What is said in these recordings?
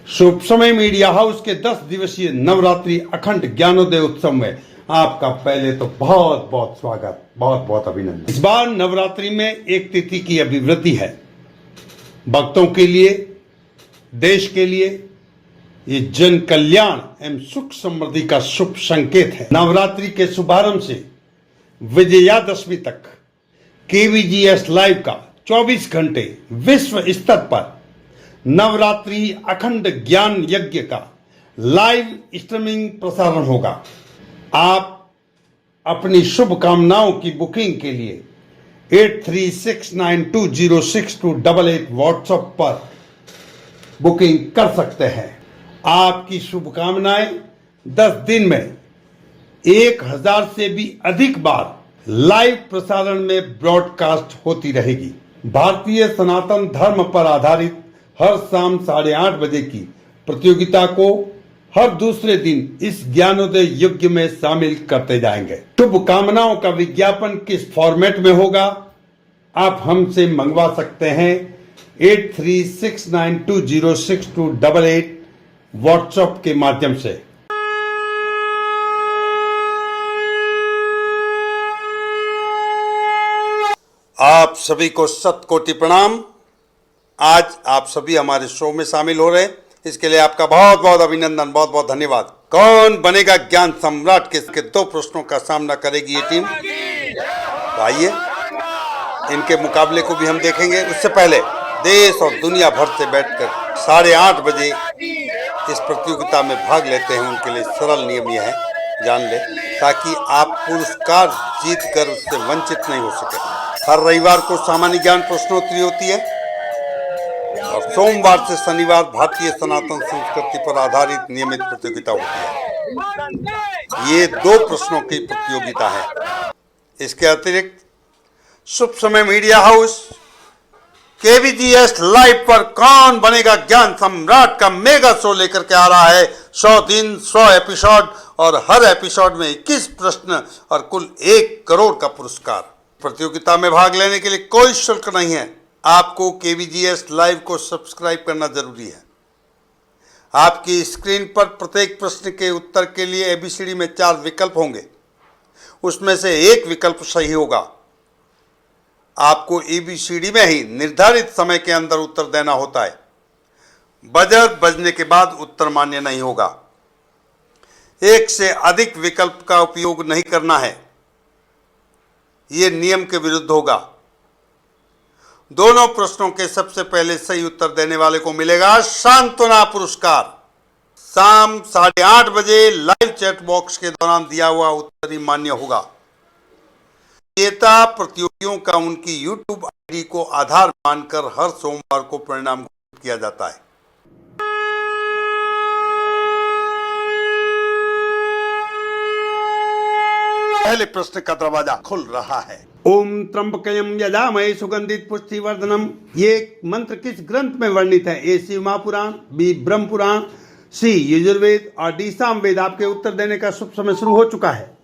शुभ समय media house के 10 दिवसीय नवरात्रि अखंड ज्ञानोदय उत्सव में आपका पहले तो बहुत बहुत स्वागत, बहुत बहुत अभिनंदन। इस बार नवरात्रि में एक तिथि की अभिवृद्धि है। भक्तों के लिए, देश के लिए ये जन कल्याण एवं सुख समृद्धि का शुभ संकेत है। नवरात्रि के शुभारंभ से विजयादशमी तक केवीजीएस लाइव का 24 घंटे विश्व स्तर पर नवरात्रि अखंड ज्ञान यज्ञ का लाइव स्ट्रीमिंग प्रसारण होगा। आप अपनी शुभकामनाओं की बुकिंग के लिए 8369206288 व्हाट्सएप पर बुकिंग कर सकते हैं। आपकी शुभकामनाएं 10 दिन में 1000 से भी अधिक बार लाइव प्रसारण में ब्रॉडकास्ट होती रहेगी। भारतीय सनातन धर्म पर आधारित हर शाम 8:30 बजे की प्रतियोगिता को हर दूसरे दिन इस ज्ञानोदय यज्ञ में शामिल करते जाएंगे। शुभकामनाओं का विज्ञापन किस फॉर्मेट में होगा, आप हमसे मंगवा सकते हैं 8369206288 व्हाट्सएप के माध्यम से। आप सभी को शत कोटि प्रणाम। आज आप सभी हमारे शो में शामिल हो रहे हैं, इसके लिए आपका बहुत बहुत अभिनंदन, बहुत बहुत धन्यवाद। कौन बनेगा ज्ञान सम्राट के 2 प्रश्नों का सामना करेगी ये टीम। तो आइए इनके मुकाबले को भी हम देखेंगे। उससे पहले देश और दुनिया भर से बैठकर 8:30 बजे इस प्रतियोगिता में भाग लेते हैं, उनके लिए सरल नियम यह है, जान ले, ताकि आप पुरस्कार जीतकर उससे वंचित नहीं हो सके। हर रविवार को सामान्य ज्ञान प्रश्नोत्तरी होती है और सोमवार से शनिवार भारतीय सनातन संस्कृति पर आधारित नियमित प्रतियोगिता होती है। ये 2 प्रश्नों की प्रतियोगिता है। इसके अतिरिक्त शुभ समय मीडिया हाउस केवीजीएस लाइव पर कौन बनेगा ज्ञान सम्राट का मेगा शो लेकर के आ रहा है। 100 दिन 100 एपिसोड और हर एपिसोड में 21 प्रश्न और कुल 1 करोड़ का पुरस्कार। प्रतियोगिता में भाग लेने के लिए कोई शुल्क नहीं है। आपको केवीजीएस लाइव को सब्सक्राइब करना जरूरी है। आपकी स्क्रीन पर प्रत्येक प्रश्न के उत्तर के लिए एबीसीडी में 4 विकल्प होंगे, उसमें से 1 विकल्प सही होगा। आपको एबीसीडी में ही निर्धारित समय के अंदर उत्तर देना होता है। बजर बजने के बाद उत्तर मान्य नहीं होगा। 1 से अधिक विकल्प का उपयोग नहीं करना है, यह नियम के विरुद्ध होगा। दोनों प्रश्नों के सबसे पहले सही उत्तर देने वाले को मिलेगा सांत्वना पुरस्कार। शाम 8:30 बजे लाइव चैट बॉक्स के दौरान दिया हुआ उत्तर ही मान्य होगा। विजेता प्रतियोगियों का उनकी यूट्यूब आईडी को आधार मानकर हर सोमवार को परिणाम घोषित किया जाता है। पहले प्रश्न का दरवाजा खुल रहा है। ओम त्र्यंबकयम यजामहे सुगंधित पुष्टिवर्धनम। ये मंत्र किस ग्रंथ में वर्णित है? ए शिव महापुराण, बी ब्रह्म पुराण, सी यजुर्वेद और डी सामवेद। आपके उत्तर देने का शुभ समय शुरू हो चुका है।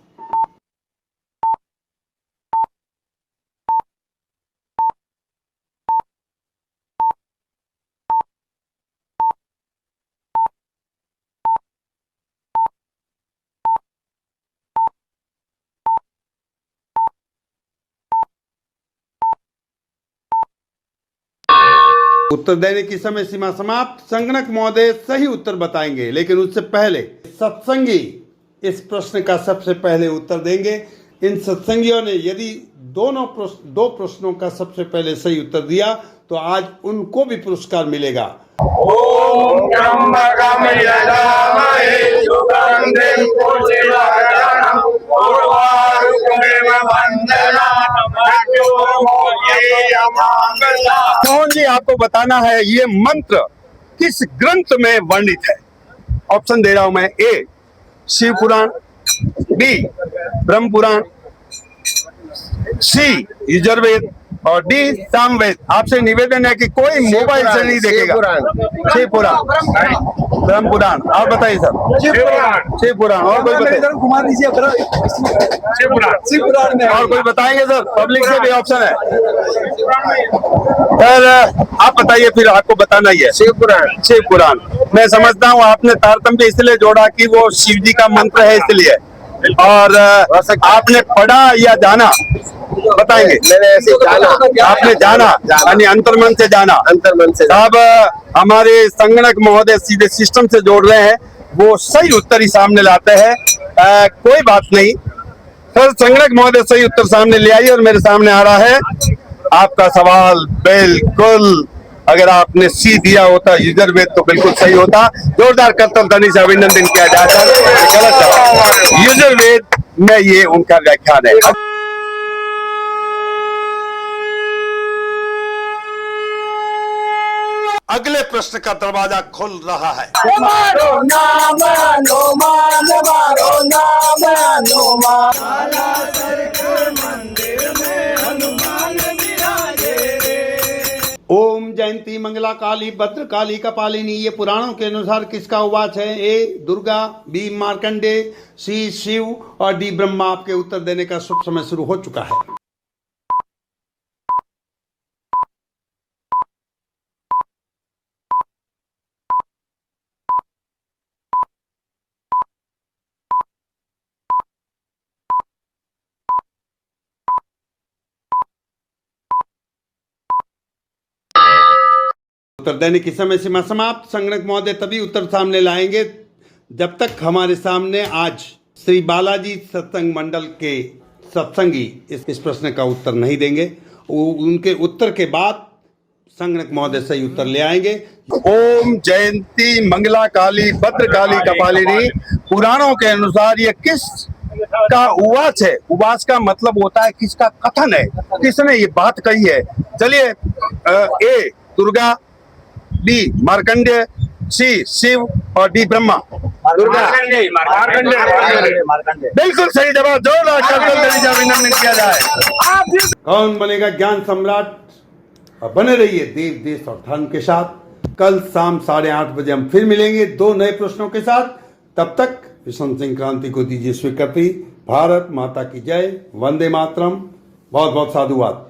उत्तर देने की समय सीमा समाप्त। संगणक महोदय सही उत्तर बताएंगे, लेकिन उससे पहले सत्संगी इस प्रश्न का सबसे पहले उत्तर देंगे। इन सत्संगियों ने यदि 2 प्रश्नों का सबसे पहले सही उत्तर दिया तो आज उनको भी पुरस्कार मिलेगा। ओम त्र्यंबकम यजामहे सुगंधिं पुष्टिवर्धनम् उर्वारुकमिव बन्धनान् मोहन जी, आपको बताना है ये मंत्र किस ग्रंथ में वर्णित है। ऑप्शन दे रहा हूं मैं। ए शिव पुराण, बी ब्रह्म पुराण, सी यजुर्वेद और डी सामवेद। आपसे निवेदन है कि कोई मोबाइल से नहीं देखेगा। शिव पुराण, ब्रह्म पुराण। और बताइए सर। शिव पुराण। और कोई घुमा दीजिए। शिव पुराण में और कोई बताएंगे सर? पब्लिक से भी ऑप्शन है सर। आप बताइए, फिर आपको बताना ही है। शिव पुराण। शिव पुराण। मैं समझता हूँ आपने तारतम्य इसलिए जोड़ा कि वो शिव जी का मंत्र है इसलिए, और आपने पढ़ा या जाना बताएंगे? मैंने ऐसे जाना। आपने जाना यानी अंतर्मन से जाना। अंतर्मन से अब हमारे संगणक महोदय सीधे सिस्टम से जोड़ रहे हैं, वो सही उत्तर ही सामने लाते हैं। कोई बात नहीं सर, संगणक महोदय सही उत्तर सामने ले आइए और मेरे सामने आ रहा है आपका सवाल। बिल्कुल, अगर आपने सी दिया होता यजुर्वेद तो बिल्कुल सही होता। जोरदार करतल ध्वनि से अभिनंदन किया जाता है। गलत जवाब, यजुर्वेद में ये उनका व्याख्यान है। अगले प्रश्न का दरवाजा खुल रहा है। ओम जयंती मंगला काली भद्र काली कपालिनी, ये पुराणों के अनुसार किसका उवाच है? ए दुर्गा, बी मार्कंडे, सी शिव और डी ब्रह्मा। आपके उत्तर देने का शुभ समय शुरू हो चुका है। उत्तर देने की समय सीमा समाप्त। संगणक महोदय तभी उत्तर सामने लाएंगे जब तक हमारे सामने आज श्री बालाजी सत्संग मंडल के सत्संगी इस प्रश्न का उत्तर नहीं देंगे। उनके उत्तर के बाद संगणक महोदय सही उत्तर ले आएंगे। ओम जयंती मंगला काली भद्र काली कपालिनी, पुराणों के अनुसार ये किस का उवाच है? उवाच का मतलब होता है किसका कथन है, किसने ये बात कही है। चलिए, ए दुर्गा, बी मार्कंडेय, सी शिव और डी ब्रह्मा। बिल्कुल सही जवाब। जोरदार अभिनंदन किया जाए। कौन बनेगा ज्ञान सम्राट? बने रहिए देव देश और धर्म के साथ। कल शाम 8:30 बजे हम फिर मिलेंगे 2 नए प्रश्नों के साथ। तब तक विष्णु सिंह क्रांति को दीजिए स्वीकृति। भारत माता की जय, वंदे मातरम। बहुत बहुत साधुवाद।